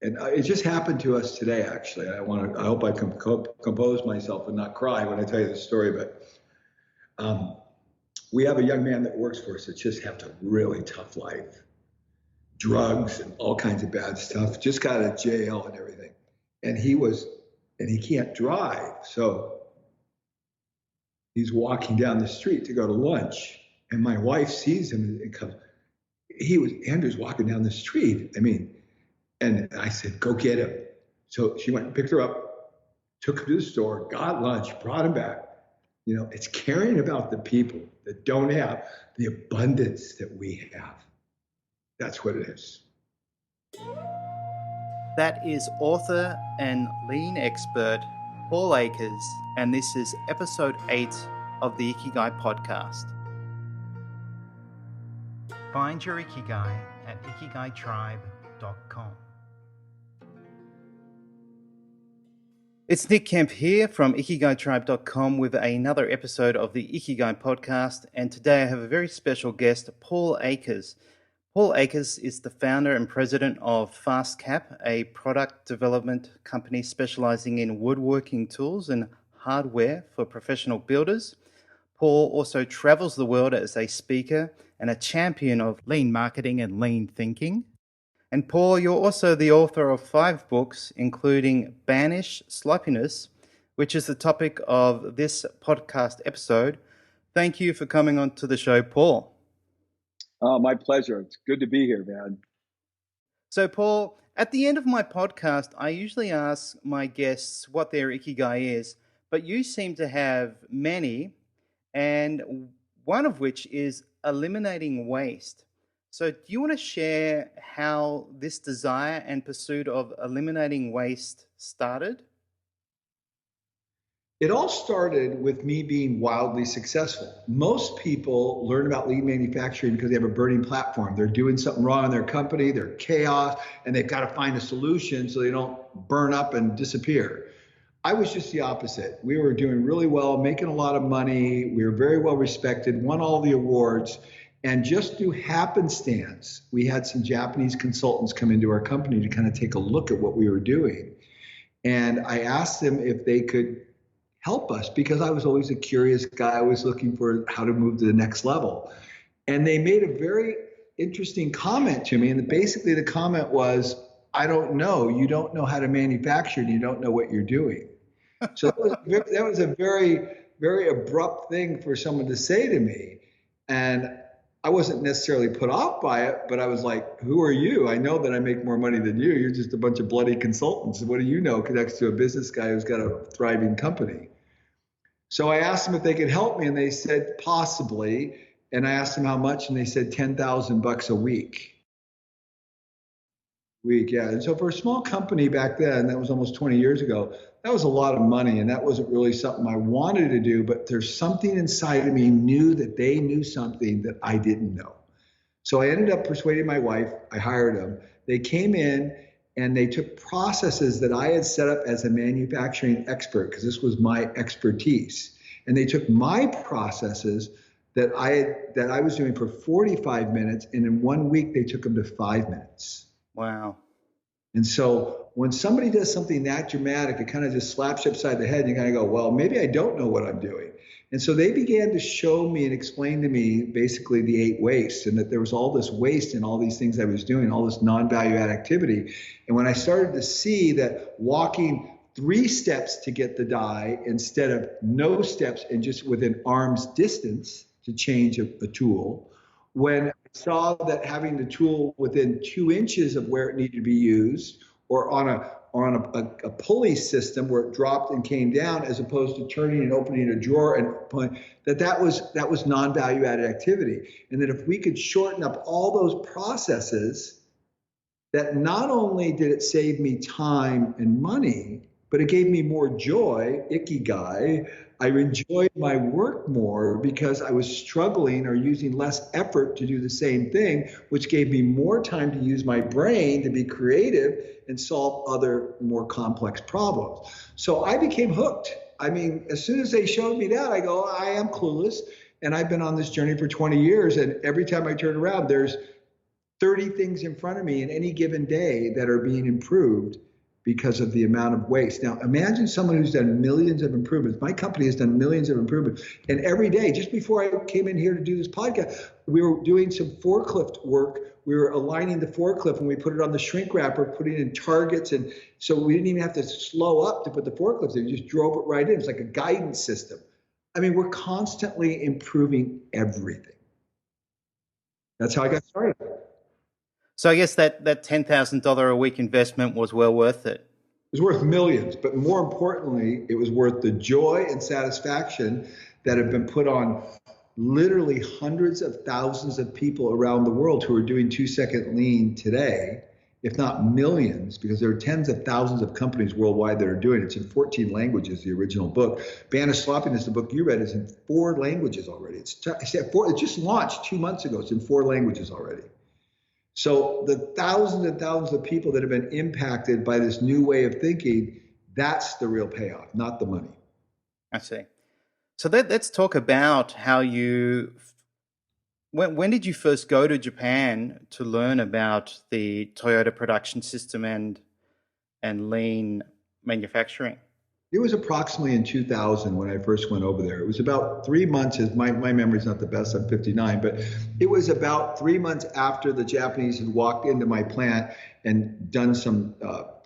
And it just happened to us today, actually. I hope I can compose myself and not cry when I tell you the story. But we have a young man that works for us that just has a really tough life, drugs and all kinds of bad stuff. Just got out of jail and everything. And he can't drive. So he's walking down the street to go to lunch. And my wife sees him and comes. Andrew's walking down the street. And I said, go get him. So she went and picked her up, took him to the store, got lunch, brought him back. It's caring about the people that don't have the abundance that we have. That's what it is. That is author and lean expert Paul Akers, and this is episode 8 of the Ikigai Podcast. Find your Ikigai at ikigaitribe.com. It's Nick Kemp here from ikigaitribe.com with another episode of the Ikigai Podcast, and today I have a very special guest, Paul Akers. Paul Akers is the founder and president of FastCap, a product development company specializing in woodworking tools and hardware for professional builders. Paul also travels the world as a speaker and a champion of lean marketing and lean thinking. And Paul, you're also the author of 5 books, including Banish Sloppiness, which is the topic of this podcast episode. Thank you for coming on to the show, Paul. Oh, my pleasure. It's good to be here, man. So, Paul, at the end of my podcast, I usually ask my guests what their Ikigai is, but you seem to have many, and one of which is eliminating waste. So do you want to share how this desire and pursuit of eliminating waste started? It all started with me being wildly successful. Most people learn about lean manufacturing because they have a burning platform. They're doing something wrong in their company, they're chaos, and they've got to find a solution so they don't burn up and disappear. I was just the opposite. We were doing really well, making a lot of money. We were very well respected, won all the awards. And just through happenstance, we had some Japanese consultants come into our company to kind of take a look at what we were doing. And I asked them if they could help us because I was always a curious guy. I was looking for how to move to the next level. And they made a very interesting comment to me. And basically the comment was, I don't know. You don't know how to manufacture and you don't know what you're doing. So that was a very, very abrupt thing for someone to say to me. And I wasn't necessarily put off by it, but I was like, who are you? I know that I make more money than you. You're just a bunch of bloody consultants. What do you know connects to a business guy who's got a thriving company? So I asked them if they could help me, and they said possibly. And I asked them how much, and they said $10,000 a week. Yeah. And so for a small company back then, that was almost 20 years ago, that was a lot of money, and that wasn't really something I wanted to do, but there's something inside of me knew that they knew something that I didn't know. So I ended up persuading my wife. I hired them. They came in and they took processes that I had set up as a manufacturing expert, because this was my expertise. And they took my processes that I was doing for 45 minutes, and in 1 week they took them to 5 minutes. Wow. And so when somebody does something that dramatic, it kind of just slaps you upside the head, and you kind of go, well, maybe I don't know what I'm doing. And so they began to show me and explain to me basically the 8 wastes, and that there was all this waste in all these things I was doing, all this non-value add activity. And when I started to see that walking 3 steps to get the die instead of no steps and just within arm's distance to change a tool, when I saw that having the tool within 2 inches of where it needed to be used, or on a pulley system where it dropped and came down, as opposed to turning and opening a drawer and pulling, that was non-value added activity. And that if we could shorten up all those processes, that not only did it save me time and money, but it gave me more joy, Ikigai. I enjoyed my work more because I was struggling or using less effort to do the same thing, which gave me more time to use my brain to be creative and solve other more complex problems. So I became hooked. I mean, as soon as they showed me that, I go, I am clueless. And I've been on this journey for 20 years. And every time I turn around, there's 30 things in front of me in any given day that are being improved because of the amount of waste. Now, imagine someone who's done millions of improvements. My company has done millions of improvements. And every day, just before I came in here to do this podcast, we were doing some forklift work. We were aligning the forklift and we put it on the shrink wrapper, putting in targets. And so we didn't even have to slow up to put the forklifts in. We just drove it right in. It's like a guidance system. I mean, we're constantly improving everything. That's how I got started. So I guess that $10,000 a week investment was well worth it. It was worth millions, but more importantly, it was worth the joy and satisfaction that have been put on literally hundreds of thousands of people around the world who are doing 2-second lean today, if not millions, because there are tens of thousands of companies worldwide that are doing it. It's in 14 languages, the original book. Banish Sloppiness, the book you read, is in 4 languages already. It just launched 2 months ago. It's in 4 languages already. So the thousands and thousands of people that have been impacted by this new way of thinking, that's the real payoff, not the money. I see. So let's talk about how when did you first go to Japan to learn about the Toyota production system and lean manufacturing? It was approximately in 2000 when I first went over there. It was about 3 months, my memory's not the best, I'm 59, but it was about 3 months after the Japanese had walked into my plant and done some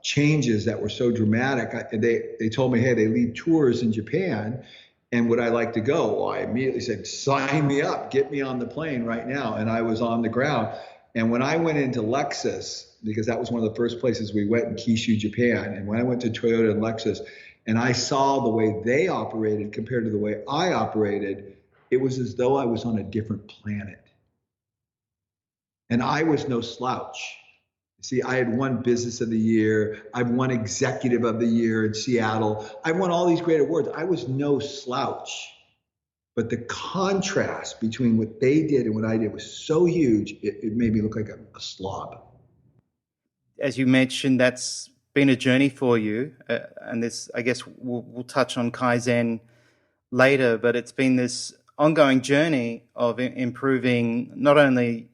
changes that were so dramatic. They told me, hey, they lead tours in Japan, and would I like to go? Well, I immediately said, sign me up, get me on the plane right now. And I was on the ground. And when I went into Lexus, because that was one of the first places we went in Kyushu, Japan, and when I went to Toyota and Lexus, and I saw the way they operated compared to the way I operated, it was as though I was on a different planet. And I was no slouch. See, I had won Business of the Year. I've won Executive of the Year in Seattle. I've won all these great awards. I was no slouch. But the contrast between what they did and what I did was so huge, it made me look like a slob. As you mentioned, that's been a journey for you, and this, I guess we'll touch on Kaizen later, but it's been this ongoing journey of improving not only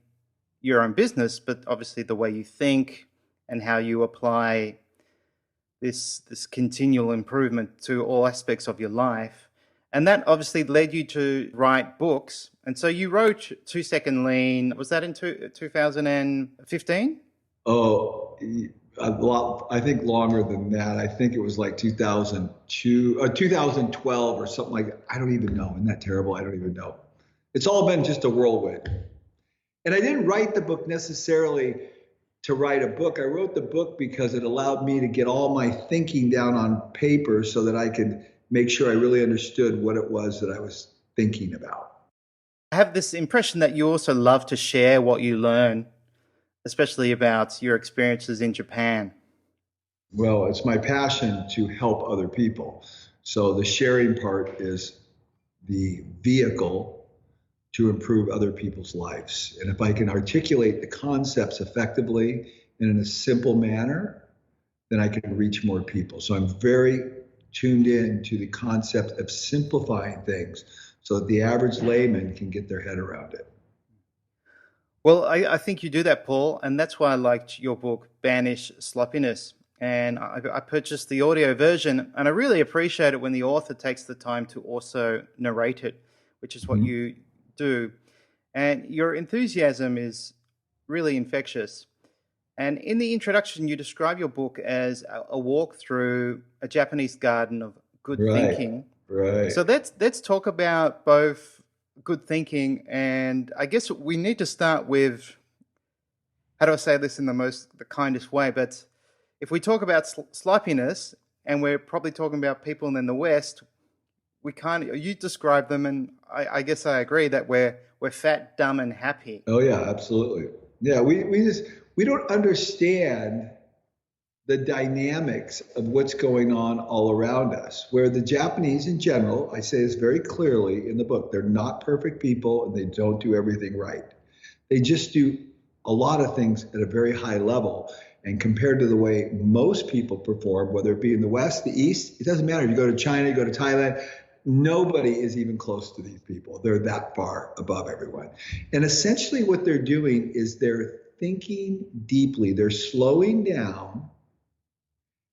your own business, but obviously the way you think and how you apply this continual improvement to all aspects of your life. And that obviously led you to write books. And so you wrote 2-Second Lean. Was that in 2015? Oh, a lot, I think longer than that. I think it was like 2002, 2012 or something like that. I don't even know. Isn't that terrible? I don't even know. It's all been just a whirlwind. And I didn't write the book necessarily to write a book. I wrote the book because it allowed me to get all my thinking down on paper so that I could make sure I really understood what it was that I was thinking about. I have this impression that you also love to share what you learn, especially about your experiences in Japan. Well, it's my passion to help other people. So the sharing part is the vehicle to improve other people's lives. And if I can articulate the concepts effectively and in a simple manner, then I can reach more people. So I'm very tuned in to the concept of simplifying things so that the average layman can get their head around it. Well, I think you do that, Paul, and that's why I liked your book, Banish Sloppiness. And I purchased the audio version, and I really appreciate it when the author takes the time to also narrate it, which is what you do. And your enthusiasm is really infectious. And in the introduction, you describe your book as a walk through a Japanese garden of good thinking. Right. So let's talk about both good thinking, and I guess we need to start with, how do I say this in the kindest way, but if we talk about sloppiness, and we're probably talking about people in the West, you describe them, and I guess I agree that we're fat, dumb, and happy. Oh yeah, absolutely. Yeah, we don't understand the dynamics of what's going on all around us, where the Japanese in general, I say this very clearly in the book, they're not perfect people and they don't do everything right. They just do a lot of things at a very high level. And compared to the way most people perform, whether it be in the West, the East, it doesn't matter. You go to China, you go to Thailand, nobody is even close to these people. They're that far above everyone. And essentially what they're doing is they're thinking deeply. They're slowing down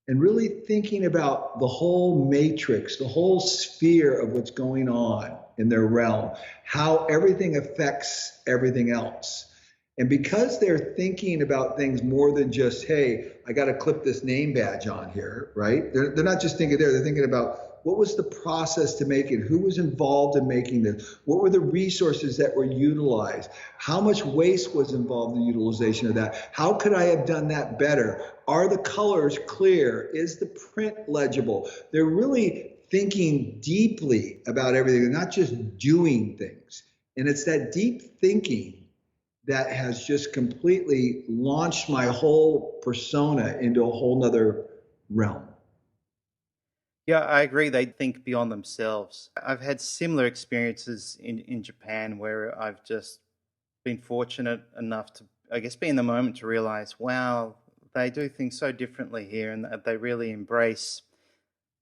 and really thinking about the whole matrix, the whole sphere of what's going on in their realm, how everything affects everything else. And because they're thinking about things more than just, hey, I got to clip this name badge on here, right? They're not just thinking there, they're thinking about what was the process to make it? Who was involved in making this? What were the resources that were utilized? How much waste was involved in the utilization of that? How could I have done that better? Are the colors clear? Is the print legible? They're really thinking deeply about everything. They're not just doing things. And it's that deep thinking that has just completely launched my whole persona into a whole nother realm. Yeah, I agree. They think beyond themselves. I've had similar experiences in Japan where I've just been fortunate enough to, I guess, be in the moment to realize, wow, they do things so differently here, and that they really embrace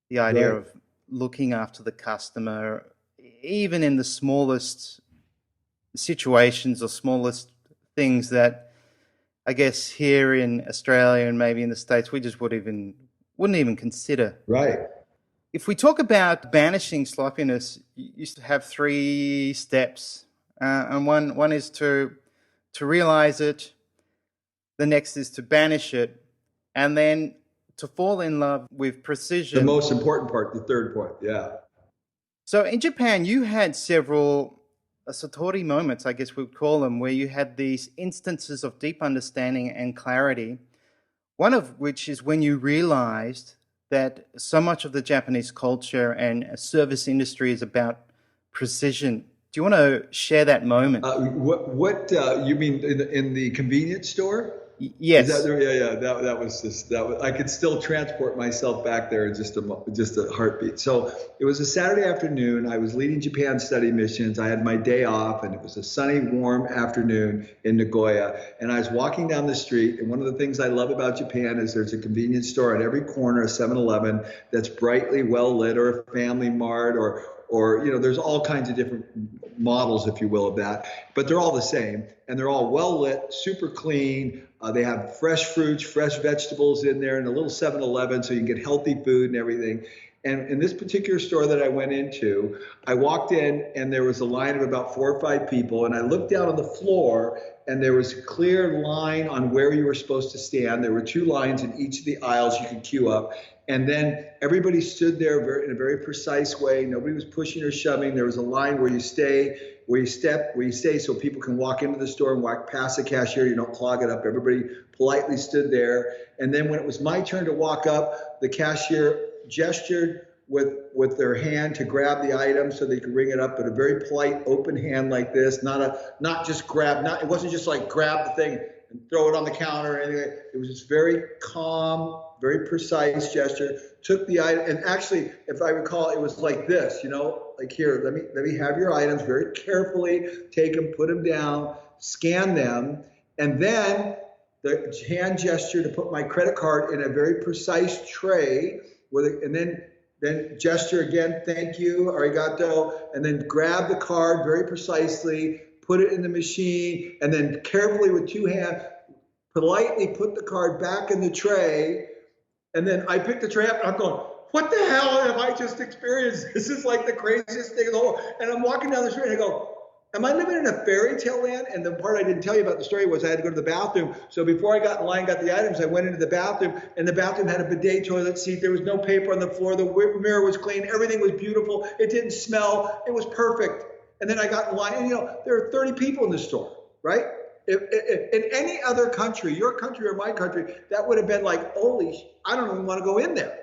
the idea Right. of looking after the customer, even in the smallest situations or smallest things that I guess here in Australia and maybe in the States we just wouldn't even consider. Right. If we talk about banishing sloppiness, you used to have 3 steps, and one is to realize it. The next is to banish it, and then to fall in love with precision. The most important part, the third point, yeah. So in Japan, you had several satori moments, I guess we'd call them, where you had these instances of deep understanding and clarity. One of which is when you realized that so much of the Japanese culture and service industry is about precision. Do you want to share that moment? What you mean in the convenience store? Yes. Is that there? Yeah. That was just that. I could still transport myself back there in just a heartbeat. So it was a Saturday afternoon. I was leading Japan study missions. I had my day off, and it was a sunny, warm afternoon in Nagoya. And I was walking down the street. And one of the things I love about Japan is there's a convenience store on every corner, a 7-Eleven that's brightly well lit, or a Family Mart, or there's all kinds of different models, if you will, of that, but they're all the same, and they're all well lit, super clean. They have fresh fruits, fresh vegetables in there, and a little 7-Eleven, so you can get healthy food and everything. And in this particular store that I went into, I walked in and there was a line of about 4 or 5 people, and I looked down on the floor and there was a clear line on where you were supposed to stand. There were 2 lines in each of the aisles you could queue up. And then everybody stood there in a very precise way. Nobody was pushing or shoving. There was a line where you stay, where you step, where you stay, so people can walk into the store and walk past the cashier. You don't clog it up. Everybody politely stood there. And then when it was my turn to walk up, the cashier gestured with their hand to grab the item so they could ring it up, but a very polite, open hand like this, not just grab, it wasn't just like grab the thing and throw it on the counter or anything. It was just very calm, very precise gesture. Took the item, and actually, if I recall, it was like this, like here, let me have your items, very carefully take them, put them down, scan them, and then the hand gesture to put my credit card in a very precise tray, and then gesture again, thank you, arigato, and then grab the card very precisely, put it in the machine, and then carefully with 2 hands, politely put the card back in the tray. And then I picked the tray up and I'm going, what the hell have I just experienced? This is like the craziest thing in the whole world. And I'm walking down the street and I go, am I living in a fairy tale land? And the part I didn't tell you about the story was I had to go to the bathroom. So before I got in line, got the items, I went into the bathroom, and the bathroom had a bidet toilet seat. There was no paper on the floor. The mirror was clean. Everything was beautiful. It didn't smell. It was perfect. And then I got in line, and there are 30 people in the store, right? If in any other country, your country or my country, that would have been like, holy, I don't even want to go in there.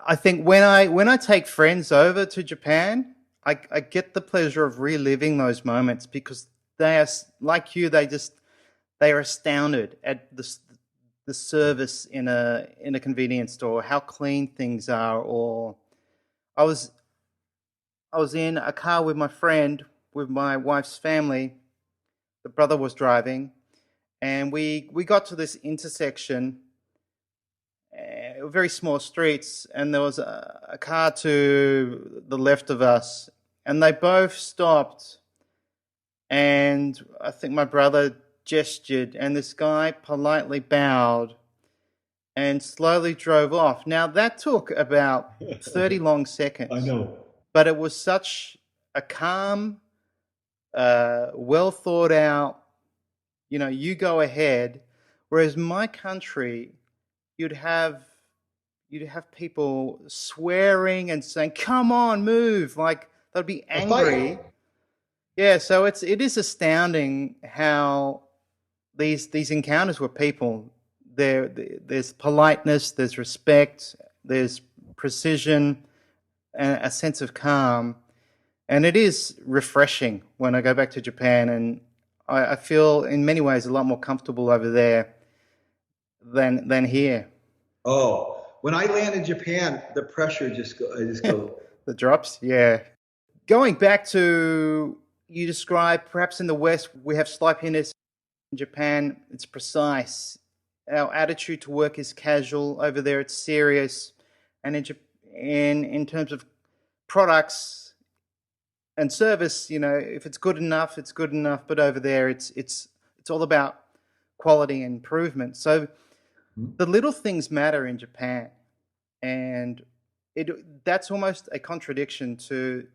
I think when I take friends over to Japan, I get the pleasure of reliving those moments, because they are like you. They are astounded at the service in a convenience store, how clean things are. Or I was in a car with my friend, with my wife's family. The brother was driving, and we got to this intersection, very small streets, and there was a car to the left of us, and they both stopped and I think my brother gestured, and this guy politely bowed and slowly drove off. Now, that took about 30 long I seconds, know. but it was such a calm, well thought out, you go ahead. Whereas my country, you'd have people swearing and saying, "Come on, move!" Like they'd be A angry. fight. Yeah, so it is astounding how these encounters with people, there's politeness, there's respect, there's precision, and a sense of calm, and it is refreshing when I go back to Japan, and I feel in many ways a lot more comfortable over there than here. Oh, when I land in Japan, the pressure I just go. The drops, yeah. Going back to, you describe perhaps in the West we have sloppiness. In Japan, it's precise. Our attitude to work is casual. Over there, it's serious. And in terms of products and service, if it's good enough, it's good enough. But over there, it's all about quality and improvement. So the little things matter in Japan, and that's almost a contradiction to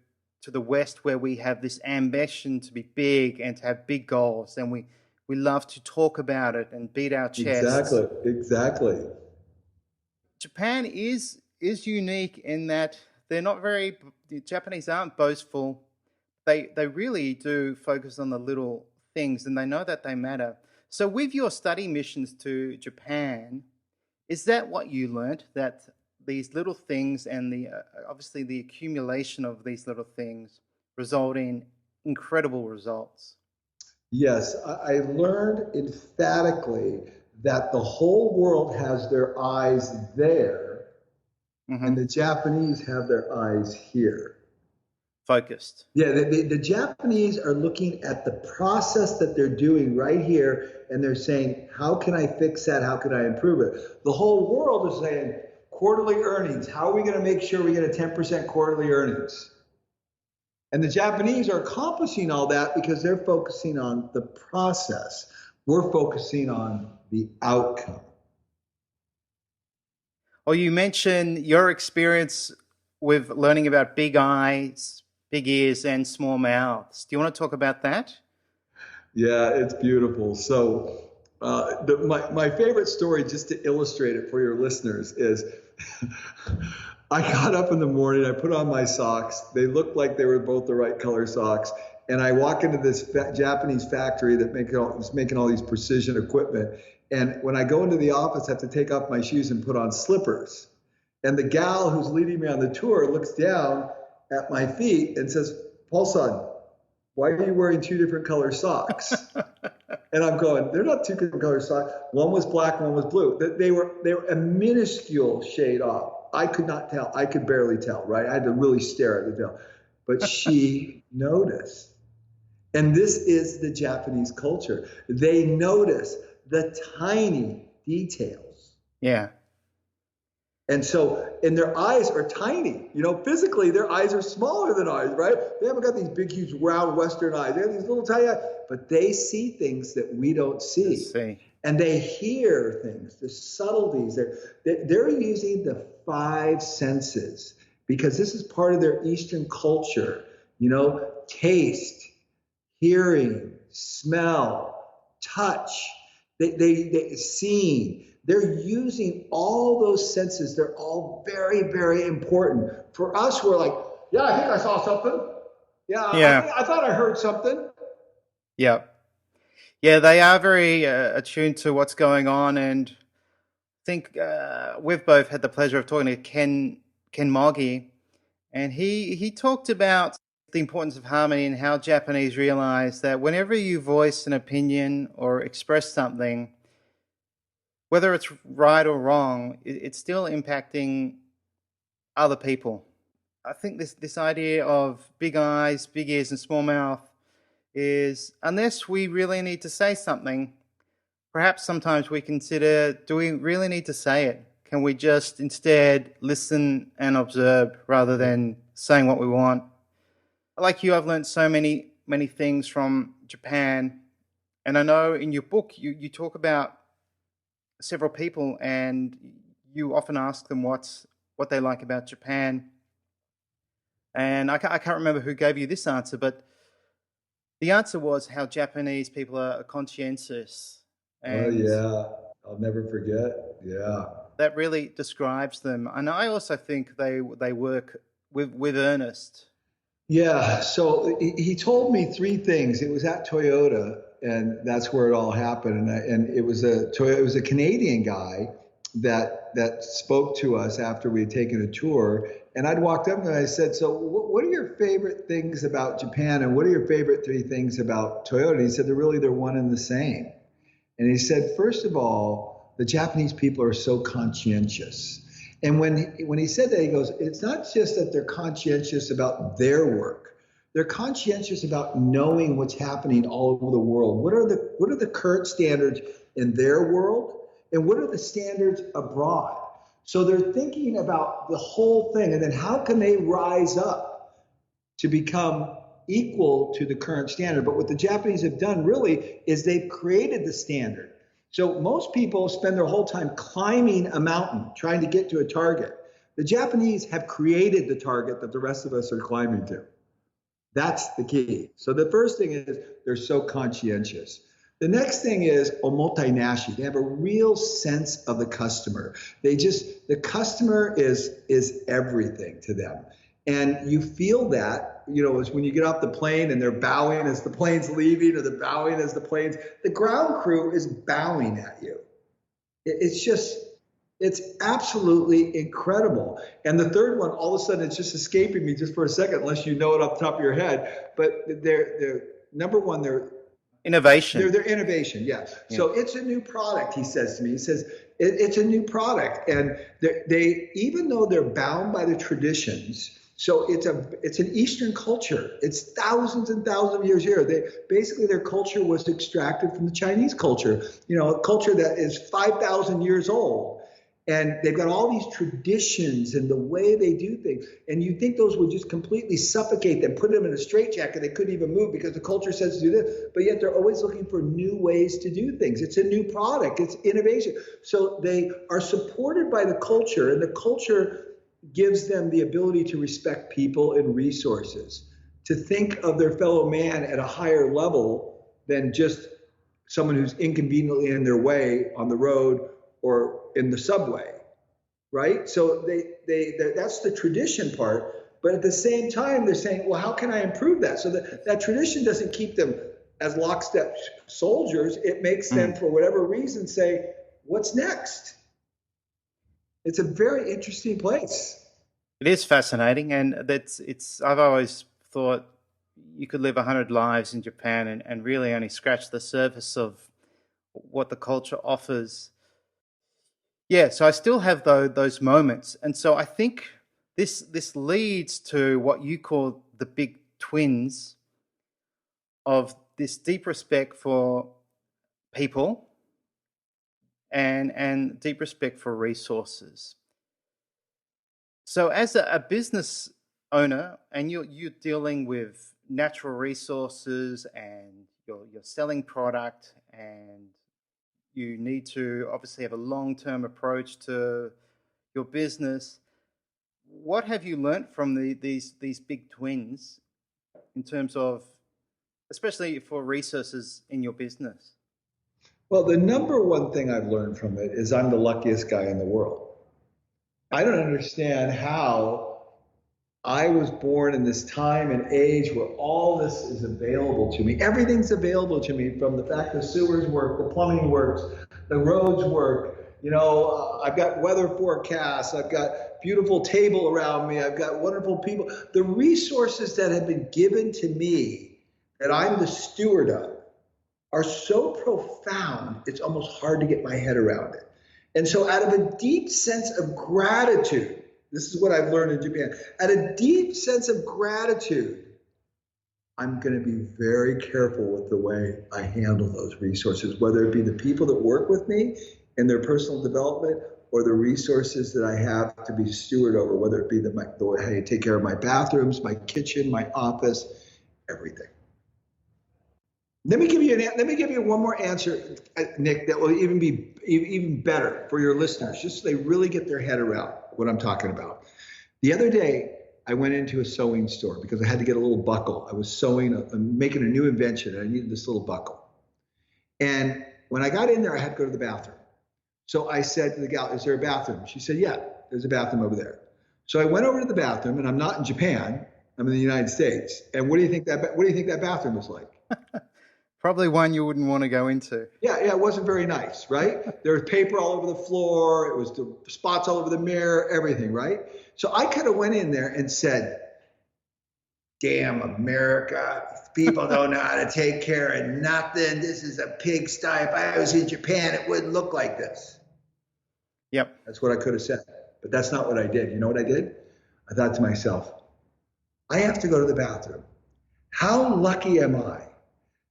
the West, where we have this ambition to be big and to have big goals, and we love to talk about it and beat our chests. Exactly. Japan is unique in that the Japanese aren't boastful. They really do focus on the little things, and they know that they matter. So with your study missions to Japan, is that what you learned, that these little things and obviously the accumulation of these little things result in incredible results? Yes, I learned emphatically that the whole world has their eyes there, and the Japanese have their eyes here. Focused. Yeah, the Japanese are looking at the process that they're doing right here, and they're saying, how can I fix that? How can I improve it? The whole world is saying, quarterly earnings. How are we going to make sure we get a 10% quarterly earnings? And the Japanese are accomplishing all that because they're focusing on the process. We're focusing on the outcome. Oh, you mentioned your experience with learning about big eyes, big ears, and small mouths. Do you want to talk about that? Yeah, it's beautiful. So my favorite story, just to illustrate it for your listeners, is I got up in the morning, I put on my socks. They looked like they were both the right color socks. And I walk into this Japanese factory that was making all these precision equipment. And when I go into the office, I have to take off my shoes and put on slippers. And the gal who's leading me on the tour looks down at my feet and says, Paul-san, why are you wearing two different color socks? And I'm going, they're not two different color socks. One was black, one was blue. They were a minuscule shade off. I could not tell. I could barely tell, right? I had to really stare at the tail. But she noticed. And this is the Japanese culture. They notice the tiny details. Yeah. And their eyes are tiny. Physically, their eyes are smaller than ours, right? They haven't got these big, huge, round Western eyes. They have these little tiny eyes, but they see things that we don't see. And they hear things, the subtleties. They're using the five senses because this is part of their Eastern culture. Taste, hearing, smell, touch, they seeing. They're using all those senses. They're all very, very important. For us, we're like, yeah, I think I saw something. Yeah. I thought I heard something. Yeah. Yeah, they are very attuned to what's going on. And I think we've both had the pleasure of talking to Ken Moggy. And he talked about the importance of harmony and how Japanese realize that whenever you voice an opinion or express something, whether it's right or wrong, it's still impacting other people. I think this idea of big eyes, big ears, and small mouth is, unless we really need to say something, perhaps sometimes we consider, do we really need to say it? Can we just instead listen and observe rather than saying what we want? Like you, I've learned so many things from Japan, and I know in your book you talk about several people, and you often ask them what they like about Japan. And I can't remember who gave you this answer, but the answer was how Japanese people are conscientious, Oh and yeah, I'll never forget. Yeah. that really describes them. And I also think they work with earnest. Yeah, so he told me three things. It was at Toyota, and that's where it all happened. And it was a Canadian guy that spoke to us after we had taken a tour. And I'd walked up and I said, "So, what are your favorite things about Japan, and what are your favorite three things about Toyota?" And he said, they're one and the same." And he said, first of all, the Japanese people are so conscientious. And when he said that, he goes, it's not just that they're conscientious about their work. They're conscientious about knowing what's happening all over the world. What are the current standards in their world, and what are the standards abroad? So they're thinking about the whole thing, and then how can they rise up to become equal to the current standard. But what the Japanese have done really is they've created the standard. So most people spend their whole time climbing a mountain, trying to get to a target. The Japanese have created the target that the rest of us are climbing to. That's the key. So the first thing is they're so conscientious. The next thing is omotenashi. They have a real sense of the customer. The customer is everything to them. And you feel that, is when you get off the plane and they're bowing as the plane's leaving, or they're bowing as the ground crew is bowing at you. It's absolutely incredible. And the third one, all of a sudden, it's just escaping me just for a second, unless you know it off the top of your head. But they're number one, they're innovation. They're innovation, yes. Yeah. So it's a new product, he says to me. He says, it's a new product. And they even though they're bound by the traditions, so it's an Eastern culture. It's thousands and thousands of years here. Their culture was extracted from the Chinese culture, a culture that is 5,000 years old. And they've got all these traditions and the way they do things. And you'd think those would just completely suffocate them, put them in a straitjacket. They couldn't even move because the culture says to do this. But yet they're always looking for new ways to do things. It's a new product. It's innovation. So they are supported by the culture, and the culture gives them the ability to respect people and resources, to think of their fellow man at a higher level than just someone who's inconveniently in their way on the road or in the subway, right? So that's the tradition part. But at the same time, they're saying, well, how can I improve that? So that tradition doesn't keep them as lockstep soldiers. It makes them, for whatever reason, say, what's next? It's a very interesting place. It is fascinating, and I've always thought you could live 100 lives in Japan and really only scratch the surface of what the culture offers. Yeah, so I still have those moments, and so I think this leads to what you call the big twins of this deep respect for people and deep respect for resources. So as a business owner, and you're dealing with natural resources, and you're selling product, and you need to obviously have a long-term approach to your business. What have you learned from these big twins in terms of, especially for resources in your business? Well, the number one thing I've learned from it is I'm the luckiest guy in the world. I don't understand how I was born in this time and age where all this is available to me. Everything's available to me, from the fact the sewers work, the plumbing works, the roads work. I've got weather forecasts. I've got beautiful table around me. I've got wonderful people. The resources that have been given to me that I'm the steward of are so profound, it's almost hard to get my head around it. And so out of a deep sense of gratitude, this is what I've learned in Japan, out of a deep sense of gratitude, I'm going to be very careful with the way I handle those resources, whether it be the people that work with me in their personal development, or the resources that I have to be steward over, whether it be the way I take care of my bathrooms, my kitchen, my office, everything. Let me give you one more answer, Nick, that will even be even better for your listeners, just so they really get their head around what I'm talking about. The other day, I went into a sewing store because I had to get a little buckle. I was making a new invention, and I needed this little buckle. And when I got in there, I had to go to the bathroom. So I said to the gal, "Is there a bathroom?" She said, "Yeah, there's a bathroom over there." So I went over to the bathroom, and I'm not in Japan. I'm in the United States. And what do you think that bathroom was like? Probably one you wouldn't want to go into. Yeah, it wasn't very nice, right? There was paper all over the floor. It was the spots all over the mirror, everything, right? So I could have went in there and said, "Damn America, people don't know how to take care of nothing. This is a pigsty. If I was in Japan, it wouldn't look like this." Yep. That's what I could have said, but that's not what I did. You know what I did? I thought to myself, I have to go to the bathroom. How lucky am I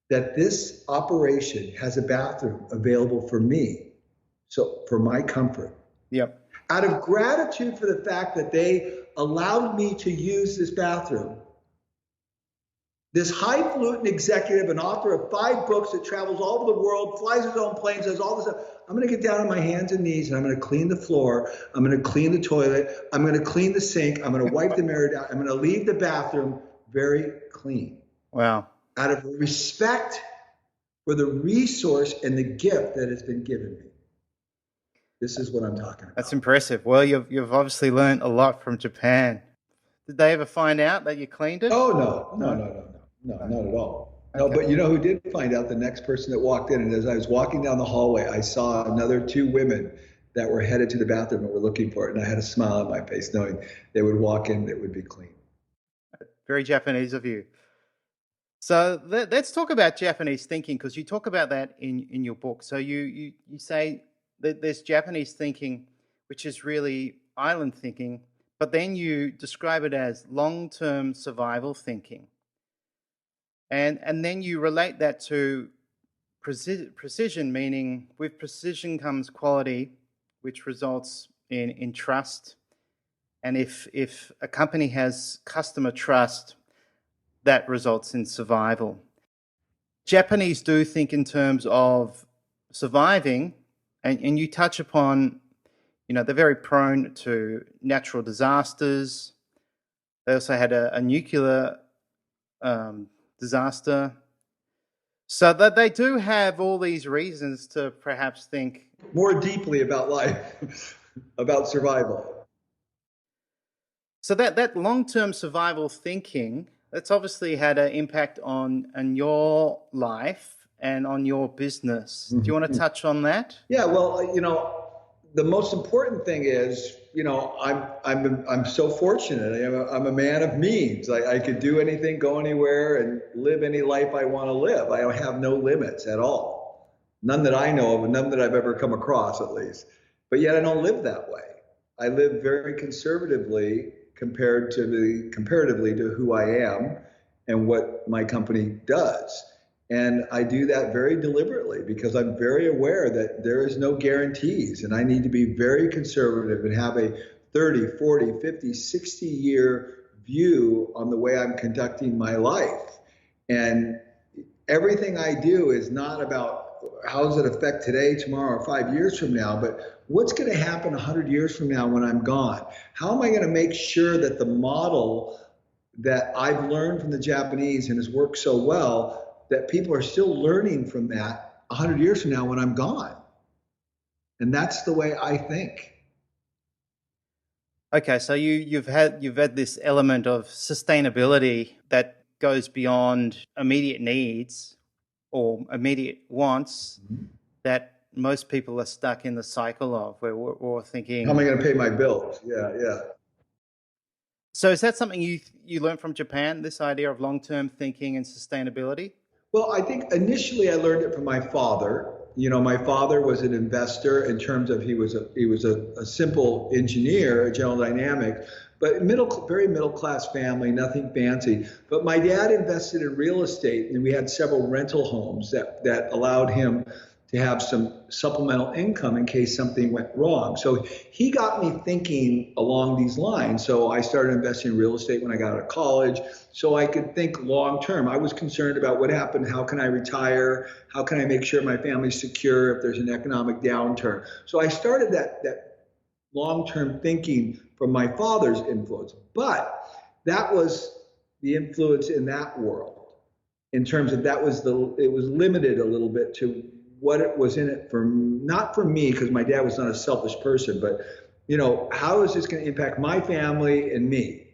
that this operation has a bathroom available for me, so for my comfort. Yep. Out of gratitude for the fact that they allowed me to use this bathroom, this highfalutin executive and author of 5 books that travels all over the world, flies his own planes, does all this stuff. I'm going to get down on my hands and knees and I'm going to clean the floor. I'm going to clean the toilet. I'm going to clean the sink. I'm going to wipe the mirror down. I'm going to leave the bathroom very clean. Wow. Out of respect for the resource and the gift that has been given me. This is what I'm talking about. That's impressive. Well, you've obviously learned a lot from Japan. Did they ever find out that you cleaned it? Oh, no, not at all. No, okay. But you know who did find out? The next person that walked in. And as I was walking down the hallway, I saw another 2 women that were headed to the bathroom and were looking for it. And I had a smile on my face knowing they would walk in, it would be clean. Very Japanese of you. So let's talk about Japanese thinking, because you talk about that in your book. So you say that there's Japanese thinking, which is really island thinking, but then you describe it as long-term survival thinking. And then you relate that to precision, meaning with precision comes quality, which results in trust. And if a company has customer trust, that results in survival. Japanese do think in terms of surviving, and you touch upon, they're very prone to natural disasters. They also had a nuclear disaster. So that they do have all these reasons to perhaps think more deeply about life, about survival. So that long-term survival thinking, that's obviously had an impact on your life and on your business. Do you want to touch on that? Yeah, well, the most important thing is, I'm so fortunate. I'm a man of means. I could do anything, go anywhere, and live any life I want to live. I have no limits at all. None that I know of, and none that I've ever come across, at least. But yet I don't live that way. I live very conservatively comparatively to who I am and what my company does. And I do that very deliberately because I'm very aware that there is no guarantees, and I need to be very conservative and have a 30, 40, 50, 60 year view on the way I'm conducting my life. And everything I do is not about how does it affect today, tomorrow, or 5 years from now, but what's going to happen 100 years from now when I'm gone? How am I going to make sure that the model that I've learned from the Japanese and has worked so well, that people are still learning from that 100 years from now when I'm gone? And that's the way I think. Okay, so you've had this element of sustainability that goes beyond immediate needs or immediate wants that most people are stuck in the cycle of, where we're thinking, how am I going to pay my bills? Yeah. So is that something you learned from Japan, this idea of long-term thinking and sustainability? Well, I think initially I learned it from my father. My father was an investor in terms of he was a simple engineer, a General Dynamics, but very middle class family, nothing fancy. But my dad invested in real estate, and we had several rental homes that allowed him to have some supplemental income in case something went wrong. So he got me thinking along these lines. So I started investing in real estate when I got out of college so I could think long term. I was concerned about what happened. How can I retire? How can I make sure my family's secure if there's an economic downturn? So I started that long-term thinking from my father's influence. But that was the influence in that world in terms of it was limited a little bit to what it was in it for, not for me, because my dad was not a selfish person, but how is this going to impact my family and me?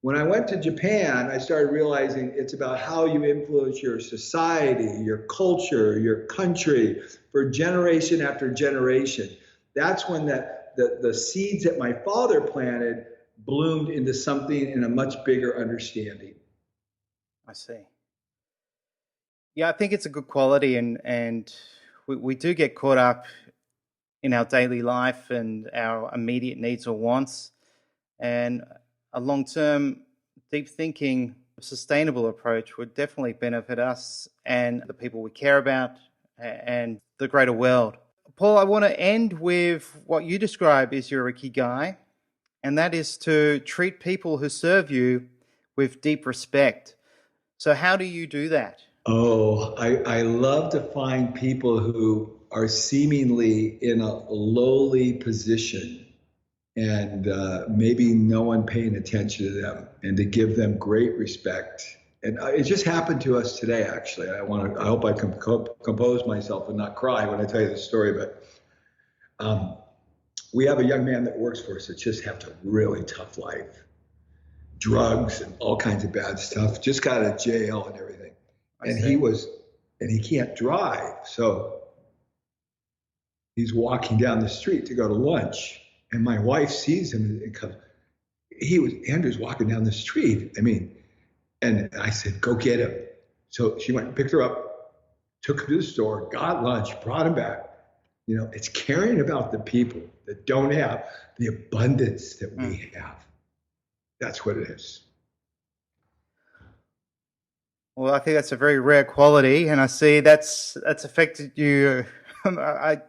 When I went to Japan, I started realizing it's about how you influence your society, your culture, your country for generation after generation. That's when the seeds that my father planted bloomed into something in a much bigger understanding. I see. Yeah, I think it's a good quality, and we do get caught up in our daily life and our immediate needs or wants, and a long-term, deep thinking, sustainable approach would definitely benefit us and the people we care about and the greater world. Paul, I want to end with what you describe as your Ikigai, and that is to treat people who serve you with deep respect. So how do you do that? Oh, I love to find people who are seemingly in a lowly position and maybe no one paying attention to them, and to give them great respect. And it just happened to us today, actually. I hope I can compose myself and not cry when I tell you the story, but we have a young man that works for us that just has a really tough life. Drugs and all kinds of bad stuff, just got out of jail and everything. And he can't drive. So he's walking down the street to go to lunch. And my wife sees him and comes, Andrew's walking down the street. And I said, go get him. So she went and picked her up, took him to the store, got lunch, brought him back. It's caring about the people that don't have the abundance that we have. That's what it is. Well, I think that's a very rare quality, and I see that's affected you.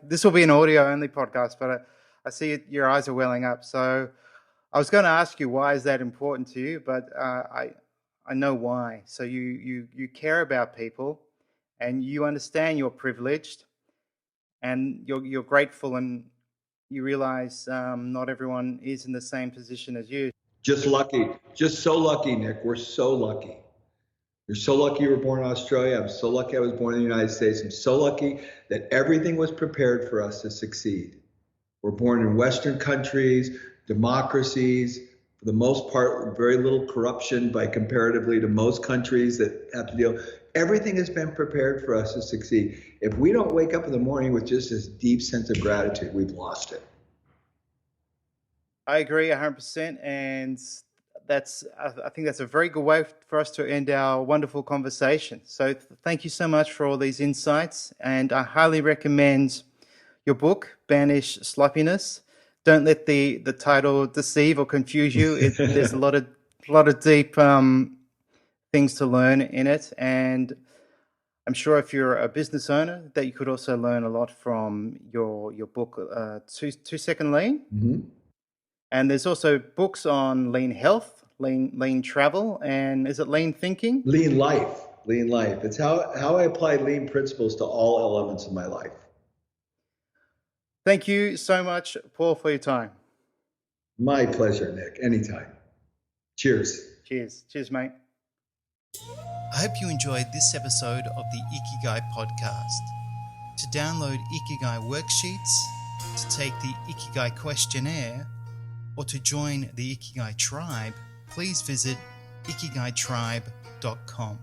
This will be an audio-only podcast, but I see your eyes are welling up. So I was going to ask you, why is that important to you? But I know why. So you care about people, and you understand you're privileged, and you're grateful, and you realize not everyone is in the same position as you. Just lucky. Just so lucky, Nick. We're so lucky. You're so lucky you were born in Australia. I'm so lucky I was born in the United States. I'm so lucky that everything was prepared for us to succeed. We're born in Western countries, democracies, for the most part, very little corruption by comparatively to most countries that have to deal. Everything has been prepared for us to succeed. If we don't wake up in the morning with just this deep sense of gratitude, we've lost it. I agree 100%, and I think that's a very good way for us to end our wonderful conversation. So thank you so much for all these insights, and I highly recommend your book, Banish Sloppiness. Don't let the title deceive or confuse you. There's a lot of deep things to learn in it, and I'm sure if you're a business owner that you could also learn a lot from your book, 2 Second Lean. Mm-hmm. And there's also books on lean health, lean travel, and is it lean thinking? Lean life. It's how I apply lean principles to all elements of my life. Thank you so much, Paul, for your time. My pleasure, Nick. Anytime. Cheers. Cheers, mate. I hope you enjoyed this episode of the Ikigai Podcast. To download Ikigai worksheets, to take the Ikigai questionnaire, or to join the Ikigai tribe, please visit ikigaitribe.com.